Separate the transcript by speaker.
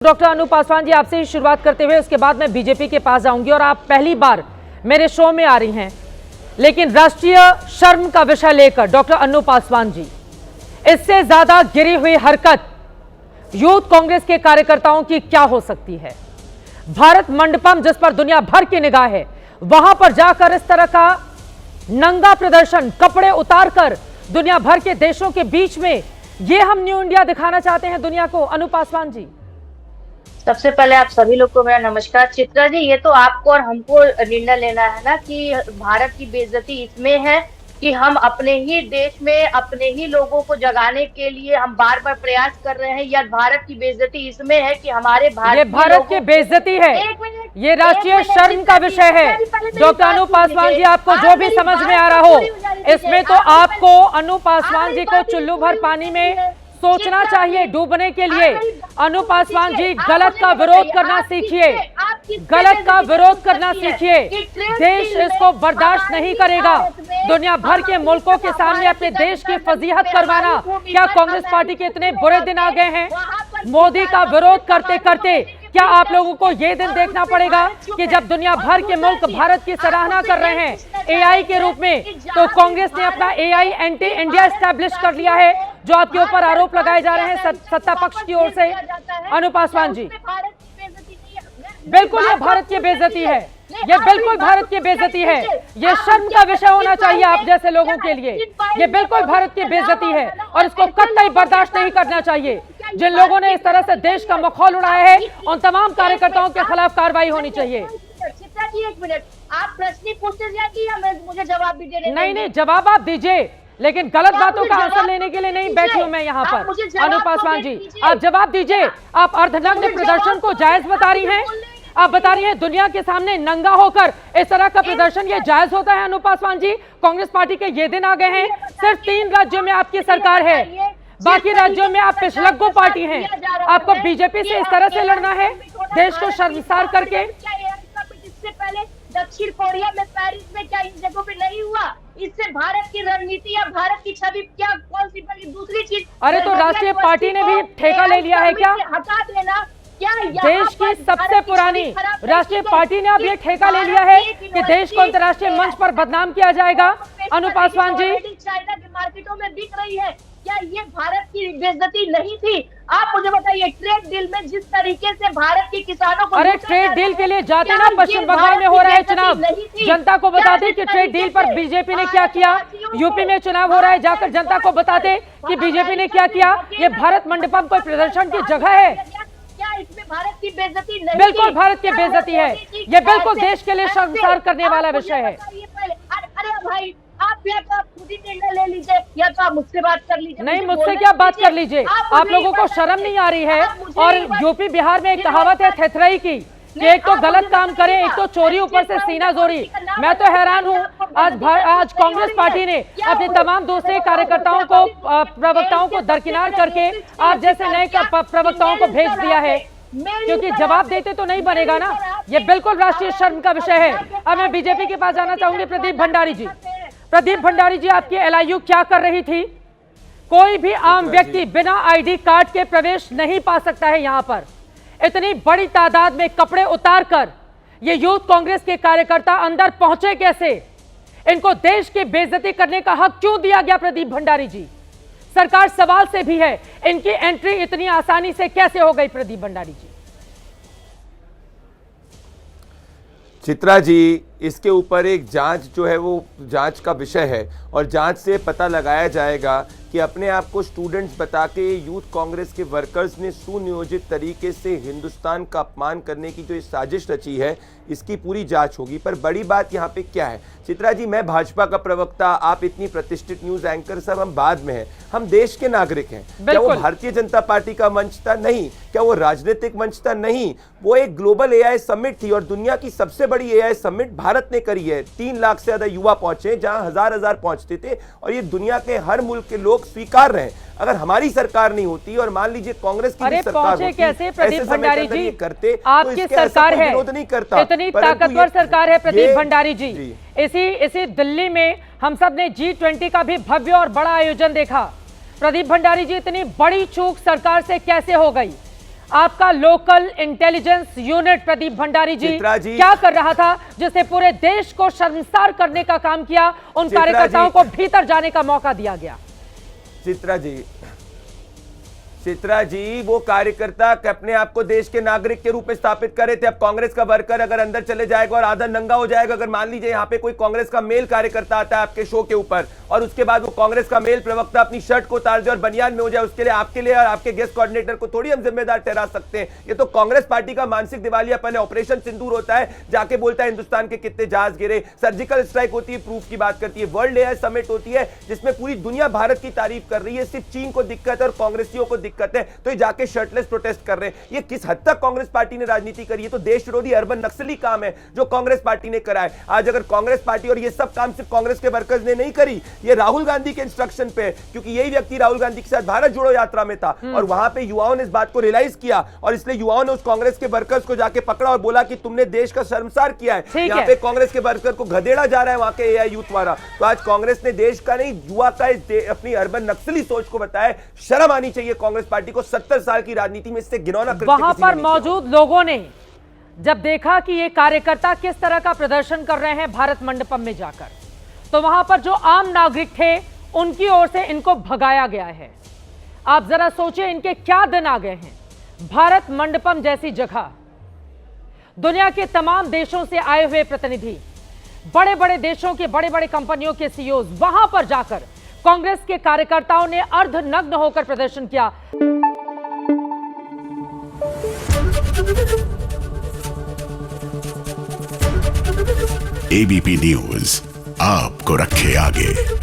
Speaker 1: Doctor अनु पासवान जी, आपसे ही शुरुआत करते हुए उसके बाद मैं बीजेपी के पास जाऊंगी। और आप पहली बार मेरे शो में आ रही हैं, लेकिन राष्ट्रीय शर्म का विषय लेकर डॉक्टर अनु पासवान जी, इससे ज्यादा गिरी हुई हरकत यूथ कांग्रेस के कार्यकर्ताओं की क्या हो सकती है? भारत मंडपम, जिस पर दुनिया भर की निगाह है, वहां पर जाकर इस तरह का नंगा प्रदर्शन, कपड़े उतारकर दुनिया भर के देशों के बीच में ये हम न्यू इंडिया दिखाना चाहते हैं दुनिया को। अनु पासवान जी,
Speaker 2: सबसे पहले आप सभी लोग को मेरा नमस्कार। चित्रा जी, ये तो आपको और हमको निर्णय लेना है ना कि भारत की बेइज्जती इसमें है कि हम अपने ही देश में अपने ही लोगों को जगाने के लिए हम बार बार प्रयास कर रहे हैं, या भारत की बेइज्जती इसमें है कि हमारे
Speaker 1: भारत की बेइज्जती है, ये राष्ट्रीय शर्म का विषय है। डॉक्टर अनु पासवान जी, आपको जो भी समझ में आ रहा हो, इसमें तो आपको अनु पासवान जी को चुल्लू भर पानी में सोचना चाहिए डूबने के लिए। अनु पासवान जी, गलत का विरोध करना सीखिए, गलत का विरोध करना सीखिए। देश इसको बर्दाश्त नहीं करेगा। दुनिया भर के मुल्कों के सामने अपने देश की फजीहत करवाना, क्या कांग्रेस पार्टी के इतने बुरे दिन आ गए हैं? मोदी का विरोध करते करते क्या आप लोगों को ये दिन देखना पड़ेगा कि जब दुनिया भर के मुल्क भारत की सराहना कर रहे हैं एआई के रूप में, तो कांग्रेस ने अपना एआई एंटी इंडिया एस्टैब्लिश कर लिया है, जो आपके ऊपर आरोप लगाए जा रहे हैं सत्ता पक्ष की ओर से। अनु पासवान जी, बिल्कुल ये भारत की बेइज्जती है, ये बिल्कुल भारत की बेइज्जती है। ये शर्म का विषय होना चाहिए आप जैसे लोगों के लिए। ये बिल्कुल भारत की बेइज्जती है और इसको कतई बर्दाश्त नहीं करना चाहिए। जिन लोगों ने इस तरह से देश का मखौल उड़ाया है, उन तमाम कार्यकर्ताओं के खिलाफ कार्रवाई होनी चाहिए।
Speaker 2: चित्रा जी, एक मिनट, आप प्रश्न पूछते जाइए या मुझे जवाब भी देने?
Speaker 1: नहीं, जवाब आप दीजिए, लेकिन गलत बातों का आंसर लेने के लिए नहीं बैठी हूं मैं यहाँ पर। अनु पासवान जी, आप जवाब दीजिए। आप अर्धनग्न प्रदर्शन को जायज बता रही हैं? आप बता रही हैं दुनिया के सामने नंगा होकर इस तरह का प्रदर्शन ये जायज होता है? अनु पासवान जी, कांग्रेस पार्टी के ये दिन आ गए हैं। सिर्फ 3 राज्यों में आपकी सरकार है, बाकी राज्यों में आप पिछलग्गू पार्टी हैं। आपको बीजेपी से इस तरह से लड़ना है, देश को शर्मसार करके?
Speaker 2: इससे पहले दक्षिण कोरिया में, पेरिस में, क्या इन जगहों पे नहीं हुआ? इससे भारत की रणनीति या भारत की छवि क्या, कौन सी बड़ी दूसरी चीज?
Speaker 1: अरे तो राष्ट्रीय पार्टी ने भी ठेका ले लिया है क्या?
Speaker 2: हटा देना क्या?
Speaker 1: देश की सबसे पुरानी राष्ट्रीय पार्टी ने अब ये ठेका ले लिया है कि देश को अंतर्राष्ट्रीय मंच पर बदनाम किया जाएगा। अनु पासवान जी,
Speaker 2: चाइना के मार्केटों में बिक रही है, क्या ये भारत की बेइज्जती नहीं थी? आप मुझे बताइए, ट्रेड डील में जिस तरीके से भारत के किसानों को,
Speaker 1: अरे ट्रेड डील के लिए जाते ना, पश्चिम बंगाल में हो रहा है चुनाव, जनता को बता दे कि ट्रेड डील पर बीजेपी ने क्या किया। यूपी में चुनाव हो रहा है, जाकर जनता को बता दे कि बीजेपी ने क्या किया। ये भारत मंडपम कोई प्रदर्शन की जगह है?
Speaker 2: क्या इसमें भारत की बेइज्जती नहीं?
Speaker 1: बिल्कुल भारत की बेइज्जती है, ये बिल्कुल देश के लिए शर्मसार करने वाला विषय है।
Speaker 2: अरे भाई, आप या तो खुद ही निर्णय ले लीजिए, या तो आप मुझसे बात कर लीजिए।
Speaker 1: नहीं, मुझसे क्या बात कर लीजिए? आप लोगों को शर्म नहीं आ रही है? और यूपी बिहार में एक कहावत है थेथरई की, कि एक तो गलत काम करे, एक तो चोरी, ऊपर से सीना जोरी। मैं तो हैरान हूँ, आज कांग्रेस पार्टी ने अपने तमाम दूसरे कार्यकर्ताओं को, प्रवक्ताओं को दरकिनार करके आप जैसे नए प्रवक्ताओं को भेज दिया है, क्योंकि जवाब देते तो नहीं बनेगा ना। ये बिल्कुल राष्ट्रीय शर्म का विषय है। अब मैं बीजेपी के पास जाना चाहूंगी। प्रदीप भंडारी जी, प्रदीप भंडारी जी, आपकी एलआईयू क्या कर रही थी? कोई भी आम व्यक्ति बिना आईडी कार्ड के प्रवेश नहीं पा सकता है यहाँ पर। इतनी बड़ी तादाद में कपड़े उतारकर ये यूथ कांग्रेस के कार्यकर्ता अंदर पहुंचे कैसे? इनको देश की बेइज्जती करने का हक क्यों दिया गया? प्रदीप भंडारी जी, सरकार सवाल से भी है, इनकी एंट्री इतनी आसानी से कैसे हो गई? प्रदीप भंडारी जी,
Speaker 3: चित्रा जी, इसके ऊपर एक जांच जो है वो जांच का विषय है, और जांच से पता लगाया जाएगा कि अपने आप को स्टूडेंट्स बता के यूथ कांग्रेस के वर्कर्स ने सुनियोजित तरीके से हिंदुस्तान का अपमान करने की जो ये साजिश रची है, इसकी पूरी जांच होगी। पर बड़ी बात यहाँ पे क्या है चित्रा जी, मैं भाजपा का प्रवक्ता, आप इतनी प्रतिष्ठित न्यूज एंकर, सब हम बाद में हैं, हम देश के नागरिक हैं। क्या वो भारतीय जनता पार्टी का मंच था? नहीं। क्या वो राजनीतिक मंच था? नहीं। वो एक ग्लोबल एआई समिट थी, और दुनिया की सबसे बड़ी एआई समिट भारत ने करी है। 3 लाख से ज्यादा युवा पहुंचे, जहां हजार पहुंचते थे, और ये दुनिया के हर मुल्क के लोग स्वीकार रहे हैं। अगर हमारी सरकार नहीं होती और मान लीजिए कांग्रेस की भी सरकार होती,
Speaker 1: कैसे प्रदीप भंडारी जी
Speaker 3: करते,
Speaker 1: आपकी सरकार है,
Speaker 3: विरोध नहीं करता।
Speaker 1: इतनी ताकतवर सरकार है प्रदीप भंडारी जी। इसी दिल्ली में हम सब ने G20 का भी भव्य और बड़ा आयोजन देखा। प्रदीप भंडारी जी, इतनी बड़ी चूक सरकार से कैसे हो गई? आपका local intelligence unit Pradeep Bhandari ji
Speaker 3: Chitra ji.
Speaker 1: क्या कर रहा था, जिससे पूरे देश को शर्मसार करने का काम किया, उन
Speaker 3: चित्रा
Speaker 1: कार्यकर्ताओं
Speaker 3: जी।
Speaker 1: को भीतर जाने का मौका दिया गया।
Speaker 3: चित्रा जी वो कार्यकर्ता अपने आप को देश के नागरिक के रूप में स्थापित करे थे। अब कांग्रेस का वर्कर अगर अंदर चले जाएगा और आधा नंगा हो जाएगा, अगर मान लीजिए यहाँ पे कोई कांग्रेस का मेल कार्यकर्ता आता है आपके शो के ऊपर और उसके बाद वो कांग्रेस का मेल प्रवक्ता अपनी शर्ट को उतार दे और बनियान में हो जाए, उसके लिए आपके लिए और आपके गेस्ट कोऑर्डिनेटर को थोड़ी हम जिम्मेदार ठहरा सकते हैं। ये तो कांग्रेस पार्टी का मानसिक दिवालियापन है। ऑपरेशन सिंदूर होता है, जाके बोलता है हिंदुस्तान के कितने जहाज गिरे, सर्जिकल स्ट्राइक होती है, प्रूफ की बात करती है, वर्ल्ड एयर समिट होती है जिसमें पूरी दुनिया भारत की तारीफ कर रही है, सिर्फ चीन को दिक्कत है और कांग्रेसियों को दिक्कत है, तो ये जाके शर्टलेस प्रोटेस्ट कर रहे हैं। ये किस हद तक कांग्रेस पार्टी ने राजनीति करी है? तो देश विरोधी अर्बन नक्सली काम है जो कांग्रेस पार्टी ने करा है। आज अगर कांग्रेस पार्टी, और ये सब काम सिर्फ कांग्रेस के वर्कर्स ने नहीं करी, ये राहुल गांधी के इंस्ट्रक्शन पे, क्योंकि यही व्यक्ति राहुल गांधी के साथ भारत जोड़ो यात्रा में था और वहां पे युवाओं ने इस बात को रियलाइज किया और इसलिए युवाओं ने उस कांग्रेस के वर्कर्स को जाके पकड़ा और बोला कि तुमने देश का शर्मसार किया है। यहाँ पे कांग्रेस के वर्कर को गधेड़ा जा रहा है वहां के एआई यूथ वाला। तो आज कांग्रेस ने देश का नहीं, युवा का अपनी अर्बन नक्सली सोच को बताया। शर्म आनी चाहिए कांग्रेस पार्टी को। 70 साल की राजनीति में इससे गिनौना कृत्य
Speaker 1: वहां
Speaker 3: किसी ने
Speaker 1: पर
Speaker 3: नहीं किया।
Speaker 1: मौजूद लोगों ने जब देखा कि ये कार्यकर्ता किस तरह का प्रदर्शन कर रहे हैं भारत मंडपम में जाकर, तो वहां पर जो आम नागरिक थे उनकी ओर से इनको भगाया गया है। आप जरा सोचिए इनके क्या दिन आ गए हैं। भारत मंडपम जैसी जगह, दुनिया के तमाम देशों से आए हुए प्रतिनिधि, बड़े बड़े देशों के बड़े बड़े कंपनियों के सीईओ वहां पर जाकर कांग्रेस के कार्यकर्ताओं ने अर्धनग्न होकर प्रदर्शन किया।
Speaker 4: एबीपी न्यूज आपको रखे आगे।